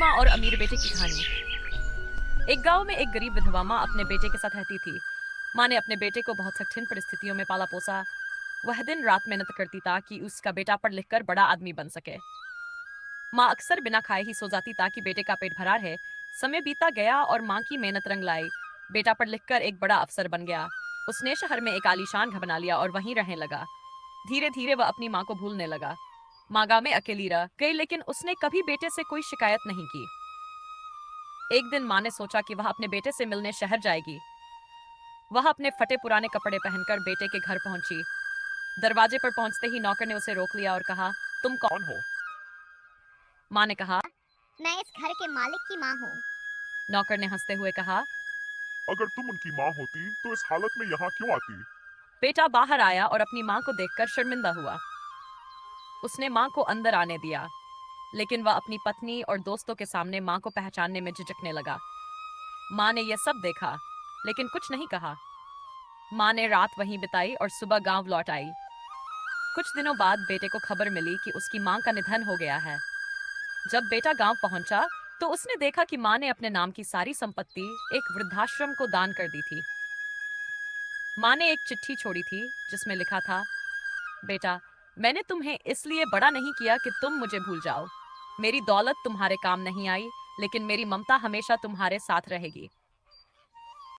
माँ और अमीर बेटे की कहानी। एक गांव में एक गरीब विधवा माँ अपने बेटे के साथ रहती थी। माँ ने अपने बेटे को बहुत कठिन परिस्थितियों में पाला पोसा। वह दिन रात मेहनत करती ताकि उसका बेटा पढ़ लिख कर बड़ा आदमी बन सके। माँ अक्सर बिना खाए ही सो जाती ताकि बेटे का पेट भरा रहे। समय बीता गया और माँ की मेहनत रंग लाई। बेटा पढ़ लिख कर एक बड़ा अफसर बन गया। उसने शहर में एक आलीशान घर बना लिया और वहीं रहने लगा। धीरे धीरे वह अपनी माँ को भूलने लगा। माँ गाँव में अकेली रह गई, लेकिन उसने कभी बेटे से कोई शिकायत नहीं की। एक दिन माँ ने सोचा कि वह अपने बेटे से मिलने शहर जाएगी। वह अपने फटे पुराने कपड़े पहनकर बेटे के घर पहुंची। दरवाजे पर पहुंचते ही नौकर ने उसे रोक लिया और कहा, तुम कौन हो? माँ ने कहा, मैं इस घर के मालिक की माँ हूँ। नौकर ने हंसते हुए कहा। अगर तुम उनकी माँ होती तो इस हालत में यहाँ क्यों आती? बेटा बाहर आया और अपनी माँ को देखकर शर्मिंदा हुआ। उसने माँ को अंदर आने दिया, लेकिन वह अपनी पत्नी और दोस्तों के सामने माँ को पहचानने में झिझकने लगा। माँ ने यह सब देखा, लेकिन कुछ नहीं कहा। माँ ने रात वहीं बिताई और सुबह गांव लौट आई। कुछ दिनों बाद बेटे को खबर मिली कि उसकी माँ का निधन हो गया है। जब बेटा गांव पहुंचा तो उसने देखा कि माँ ने अपने नाम की सारी संपत्ति एक वृद्धाश्रम को दान कर दी थी। माँ ने एक चिट्ठी छोड़ी थी जिसमें लिखा था, बेटा, मैंने तुम्हें इसलिए बड़ा नहीं किया कि तुम मुझे भूल जाओ। मेरी दौलत तुम्हारे काम नहीं आई, लेकिन मेरी ममता हमेशा तुम्हारे साथ रहेगी।